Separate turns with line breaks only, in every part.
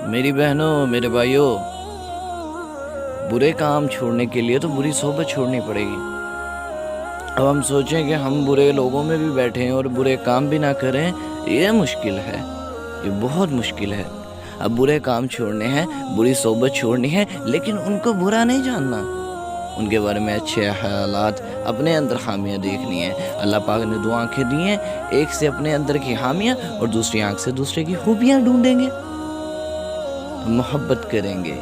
میری بہنوں، میرے بھائیوں، برے کام چھوڑنے کے لیے تو بری صحبت چھوڑنی پڑے گی۔ اب ہم سوچیں کہ ہم برے لوگوں میں بھی بیٹھیں اور برے کام بھی نہ کریں، یہ مشکل ہے، یہ بہت مشکل ہے۔ اب برے کام چھوڑنے ہیں، بری صحبت چھوڑنی ہے، لیکن ان کو برا نہیں جاننا، ان کے بارے میں اچھے خیالات، اپنے اندر خامیاں دیکھنی ہیں۔ اللہ پاک نے دو آنکھیں دی ہیں، ایک سے اپنے اندر کی خامیاں اور دوسری آنکھ سے دوسرے کی خوبیاں ڈھونڈیں گے، محبت کریں گے۔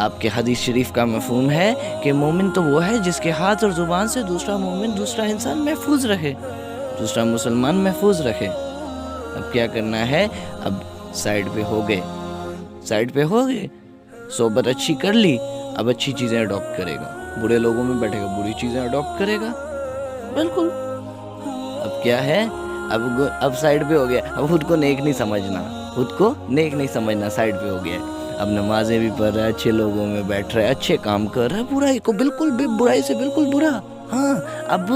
آپ کے حدیث شریف کا مفہوم ہے کہ مومن تو وہ ہے جس کے ہاتھ اور زبان سے دوسرا مومن، دوسرا انسان محفوظ رہے، دوسرا مسلمان محفوظ رہے۔ اب کیا کرنا ہے؟ اب سائیڈ پہ ہو گئے، صحبت اچھی کر لی، اب اچھی چیزیں اڈاپٹ کرے گا، برے لوگوں میں بیٹھے گا، بری چیزیں اڈاپٹ کرے گا، بالکل۔ اب کیا ہے؟ اب سائیڈ پہ ہو گیا، اب خود کو نیک نہیں سمجھنا، سائیڈ پہ ہو گیا۔ اب نمازیں بھی پڑھ رہا ہے، اچھے لوگوں میں بیٹھ رہا ہے، اچھے کام کر رہا ہے، برائی کو بالکل بھی، برائی سے بالکل برا۔ ہاں، اب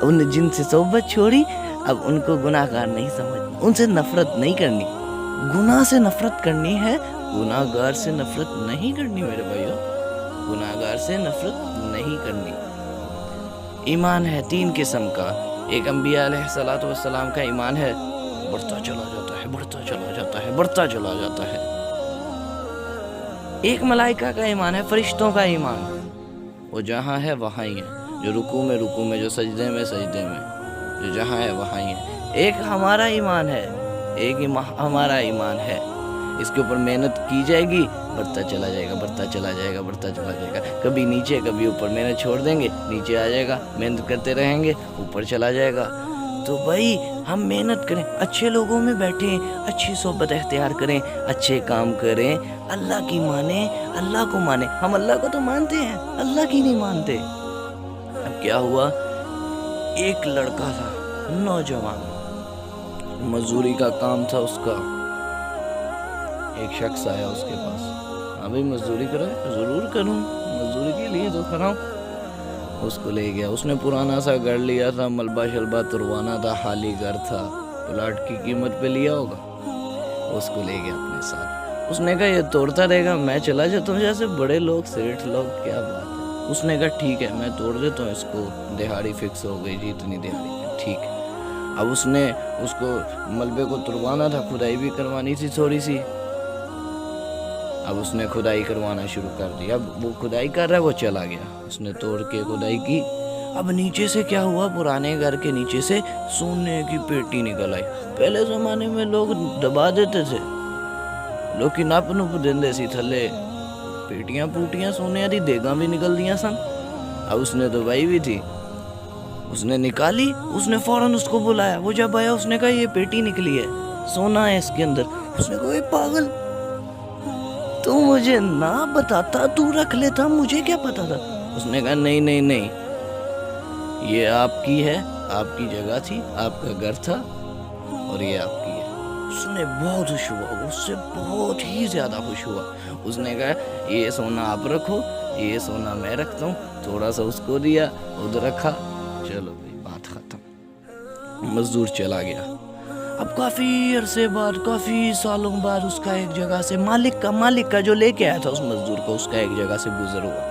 ان جن سے صحبت چھوڑی، اب ان کو گناہ گار نہیں سمجھنا، ان سے نفرت نہیں کرنی، گناہ سے نفرت کرنی ہے، گناہ گار سے نفرت نہیں کرنی میرے بھائیوں، گناہ گار سے نفرت نہیں کرنی۔ ایمان ہے 3 قسم کا، ایک انبیاء علیہ السلام کا ایمان ہے، بڑھتا چلا جاتا ہے، بڑھتا چلا جاتا ہے، بڑھتا چلا جاتا ہے۔ ایک ملائکہ کا ایمان ہے، فرشتوں کا ایمان، وہ جہاں ہے وہاں ہی ہے، جو رکوع میں، جو سجدے میں، جو جہاں ہے وہاں ہی ہے۔ ایک ہمارا ایمان ہے، ہمارا ایمان ہے، اس کے اوپر محنت کی جائے گی، بڑھتا چلا جائے گا، بڑھتا چلا جائے گا، بڑھتا چلا جائے گا، کبھی نیچے کبھی اوپر، محنت چھوڑ دیں گے نیچے آ جائے گا، محنت کرتے رہیں گے اوپر چلا جائے گا۔ تو بھائی ہم محنت کریں، اچھے لوگوں میں بیٹھیں، اچھی صحبت اختیار کریں، اچھے کام کریں، اللہ کی مانیں، اللہ کو مانیں۔ ہم اللہ کو تو مانتے ہیں، اللہ کی نہیں مانتے۔ اب کیا ہوا؟ ایک لڑکا تھا، نوجوان، مزدوری کا کام تھا اس کا، ایک شخص آیا اس کے پاس، ہاں بھائی مزدوری کرو، ضرور کروں، مزدوری کے لیے تو کھڑا ہوں۔ اس کو لے گیا، اس نے پرانا سا گھر لیا تھا، ملبہ شلبہ تروانا تھا، خالی گھر تھا، پلاٹ کی قیمت پہ لیا ہوگا، اس کو لے گیا اپنے ساتھ۔ اس نے کہا یہ توڑتا رہے گا، میں چلا جاتا ہوں، جیسے بڑے لوگ، سیٹھ لوگ، کیا بات ہے۔ اس نے کہا ٹھیک ہے، میں توڑ دیتا ہوں اس کو، دہاڑی فکس ہو گئی جی، اتنی دہاڑی ہے، ٹھیک ہے۔ اب اس نے اس کو ملبے کو تروانا تھا، کھدائی بھی کروانی تھی تھوڑی سی، اب اس نے کھدائی کروانا شروع کر دی۔ اب وہ کھدائی کر رہا ہے، وہ چلا گیا، اس نے توڑ کے کھدائی کی۔ اب نیچے سے کیا ہوا؟ پرانے گھر کے نیچے سے سونے کی پیٹی نکل آئی۔ پہلے زمانے میں لوگ دبا دیتے تھے، لوگ کی نپ نپ دیندے سی تھلے، پیٹیاں پوٹیاں سونے دی، دیگاں بھی نکل دیاں سن۔ اب اس نے دبائی بھی تھی، اس نے نکالی، اس نے فوراً اس کو بلایا، وہ جب آیا اس نے کہا یہ پیٹی نکلی ہے، سونا ہے اس کے اندر۔ اس نے کہا اے پاگل، تو مجھے نہ بتاتا، تو رکھ لیتا، مجھے کیا پتا تھا۔ اس نے کہا نہیں نہیں نہیں، یہ آپ کی ہے، آپ کی جگہ تھی، آپ کا گھر تھا، اور یہ آپ کی ہے۔ اس نے بہت خوش ہوا، اس سے بہت ہی زیادہ خوش ہوا۔ اس نے کہا یہ سونا آپ رکھو، یہ سونا میں رکھتا ہوں، تھوڑا سا اس کو دیا، ادھر رکھا، چلو بھائی بات ختم۔ مزدور چلا گیا۔ اب کافی عرصے بعد، کافی سالوں بعد، اس کا ایک جگہ سے مالک کا جو لے کے آیا تھا اس مزدور کو، اس کا ایک جگہ سے گزر ہوا۔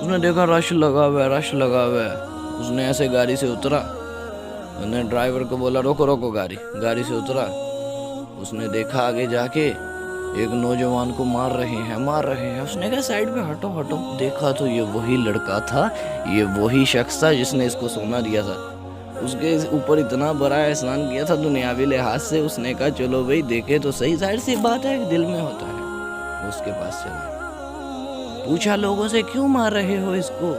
اس نے دیکھا رش لگا ہوا ہے، اس نے ایسے گاڑی سے اترا، اس نے ڈرائیور کو بولا روکو روکو گاڑی سے اترا۔ اس نے دیکھا آگے جا کے ایک نوجوان کو مار رہے ہیں، اس نے کہا سائیڈ پہ ہٹو۔ دیکھا تو یہ وہی لڑکا تھا، یہ وہی شخص تھا جس نے اس کو سونا دیا تھا، اس کے اوپر اتنا بڑا احسان کیا تھا دنیاوی لحاظ سے۔ اس نے کہا چلو بھائی دیکھے تو صحیح، ظاہر سی بات ہے دل میں ہوتا ہے۔ اس کے پاس چلا، پوچھا لوگوں سے کیوں مار رہے ہو اس کو،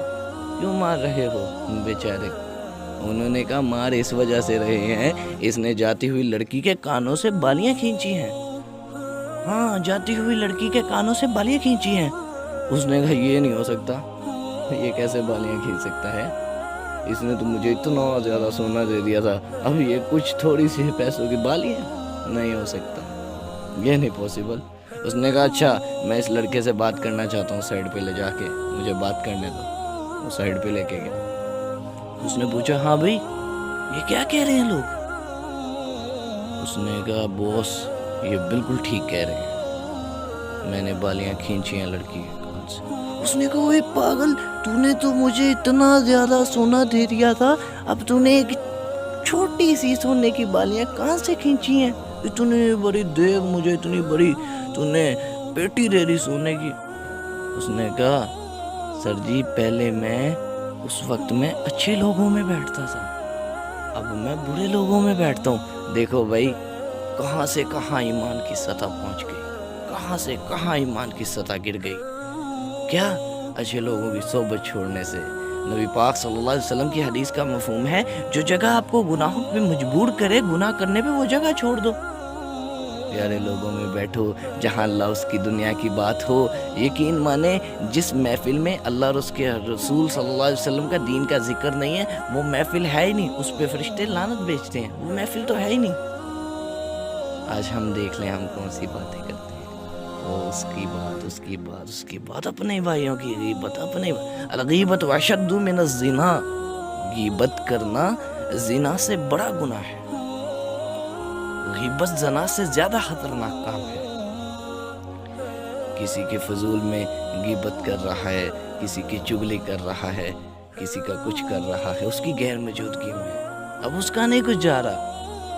کیوں مار رہے ہو بیچارے؟ انہوں نے کہا مار اس وجہ سے رہے ہیں، اس نے جاتی ہوئی لڑکی کے کانوں سے بالیاں کھینچی ہیں، ہاں جاتی ہوئی لڑکی کے کانوں سے بالیاں کھینچی ہیں۔ اس نے کہا یہ نہیں ہو سکتا، یہ کیسے بالیاں کھینچ سکتا ہے؟ اس نے تو مجھے اتنا زیادہ سونا دے دیا تھا، اب یہ کچھ تھوڑی سی پیسوں کی بالیاں، نہیں ہو سکتا، یہ نہیں پاسبل۔ اس نے کہا اچھا میں اس لڑکے سے بات کرنا چاہتا ہوں، سائیڈ پہ لے جا کے مجھے بات کرنے دو۔ وہ سائیڈ پہ لے کے گیا، اس نے پوچھا ہاں بھائی یہ کیا کہہ رہے ہیں لوگ؟ اس نے کہا بوس یہ بالکل ٹھیک کہہ رہے ہیں، میں نے بالیاں کھینچی ہیں لڑکی کے کان سے۔ اس نے کہا اوے پاگل، تو نے تو مجھے اتنا زیادہ سونا دے دیا تھا، اب تو نے ایک چھوٹی سی سونے کی بالیاں کہاں سے کھینچی ہیں؟ اتنی بڑی دیگ مجھے، اتنی بڑی تو نے پیٹی دے دی سونے کی۔ اس نے کہا سر جی پہلے میں اس وقت میں اچھے لوگوں میں بیٹھتا تھا، اب میں برے لوگوں میں بیٹھتا ہوں۔ دیکھو بھائی کہاں سے کہاں ایمان کی سطح پہنچ گئی، کہاں سے کہاں ایمان کی سطح گر گئی۔ کیا اچھے لوگوں کی صحبت چھوڑنے سے؟ نبی پاک صلی اللہ علیہ وسلم کی حدیث کا مفہوم ہے جو جگہ آپ کو گناہوں پہ مجبور کرے گناہ کرنے پہ، وہ جگہ چھوڑ دو۔ پیارے لوگوں میں بیٹھو جہاں اللہ اس کی دنیا کی بات ہو۔ یقین مانے جس محفل میں اللہ اور اس کے رسول صلی اللہ علیہ وسلم کا دین کا ذکر نہیں ہے وہ محفل ہے ہی نہیں، اس پہ فرشتے لعنت بیچتے ہیں، وہ محفل تو ہے ہی نہیں۔ آج ہم دیکھ لیں ہم کون سی باتیں کرتے ہیں، وہ اس کی بات اپنے بھائیوں کی غیبت، اپنے الغیبت اشد من الزنا، غیبت کرنا زنا سے بڑا گناہ ہے، غیبت زنا سے زیادہ خطرناک کام ہے۔ کسی کے فضول میں غیبت کر رہا ہے، کسی کی چگلی کر رہا ہے، کسی کا کچھ کر رہا ہے اس کی غیر موجودگی میں، اب اس کا نہیں کچھ جا رہا،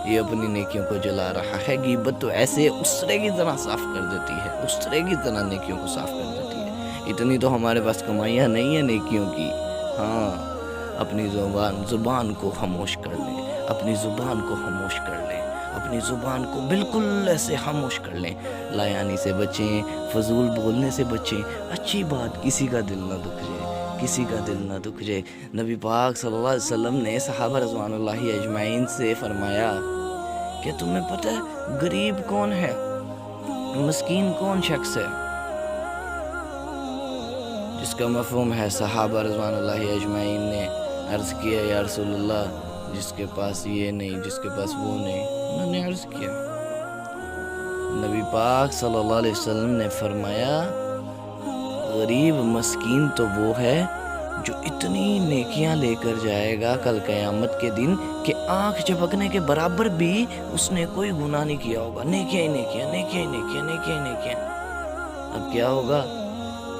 یہ اپنی نیکیوں کو جلا رہا ہے۔ غیبت تو ایسے اسرے کی طرح صاف کر دیتی ہے، اسرے کی طرح نیکیوں کو صاف کر دیتی ہے۔ اتنی تو ہمارے پاس کمائیاں نہیں ہیں نیکیوں کی۔ ہاں اپنی زبان کو خاموش کر لیں، اپنی زبان کو خاموش کر لیں، اپنی زبان کو بالکل ایسے خاموش کر لیں، لایانی سے بچیں، فضول بولنے سے بچیں، اچھی بات کسی کا دل نہ دکھ جائے، کسی کا دل نہ دکھ جائے۔ نبی پاک صلی اللہ علیہ وسلم نے صحابہ رضوان اللہ اجمعین سے فرمایا کہ تمہیں پتہ ہے غریب کون ہے، مسکین کون شخص ہے؟ جس کا مفہوم ہے صحابہ رضوان اللہ اجمعین نے عرض کیا یا رسول اللہ جس کے پاس یہ نہیں، جس کے پاس وہ نہیں۔ انہوں نے عرض کیا، نبی پاک صلی اللہ علیہ وسلم نے فرمایا غریب مسکین تو وہ ہے جو اتنی نیکیاں لے کر جائے گا کل قیامت کے دن کہ آنکھ جھپکنے کے برابر بھی اس نے کوئی گناہ نہیں کیا ہوگا، نیکیاں ہی نیکیاں، نیکیاں ہی نیکیاں، نیکیاں ہی نیکیاں۔ اب کیا ہوگا؟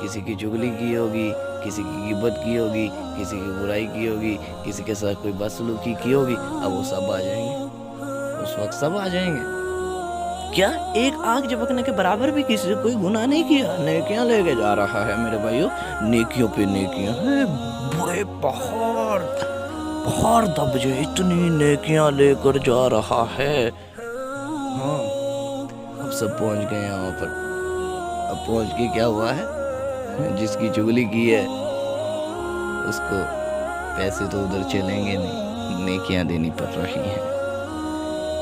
کسی کی چگلی کی ہوگی، کسی کی غیبت کی ہوگی، کسی کی برائی کی ہوگی، کسی کے ساتھ کوئی بدسلوکی کی ہوگی، اب وہ سب آ جائیں گے، اس وقت سب آ جائیں گے۔ کیا ایک آنکھ جھپکنے کے برابر بھی کسی سے کوئی گناہ نہیں کیا، نیکیاں لے کے جا رہا ہے میرے بھائیو، نیکیوں پہ نیکیاں ہیں، بڑے پہاڑ دب جائے اتنی نیکیاں لے کر جا رہا ہے۔ ہاں اب سب پہنچ گئے ہیں وہاں پر، اب پہنچ کے کیا ہوا ہے، جس کی چگلی کی ہے اس کو پیسے تو ادھر چلیں گے نہیں، نیکیاں دینی پڑ رہی ہیں،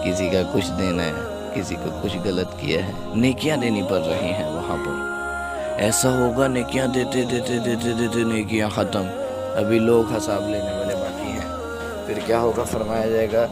کسی کا کچھ دینا ہے، کسی کو کچھ غلط کیا ہے، نیکیاں دینی پڑ رہی ہیں وہاں پر۔ ایسا ہوگا نیکیاں دیتے دیتے دیتے دیتے نیکیاں ختم، ابھی لوگ حساب لینے والے باقی ہیں، پھر کیا ہوگا فرمایا جائے گا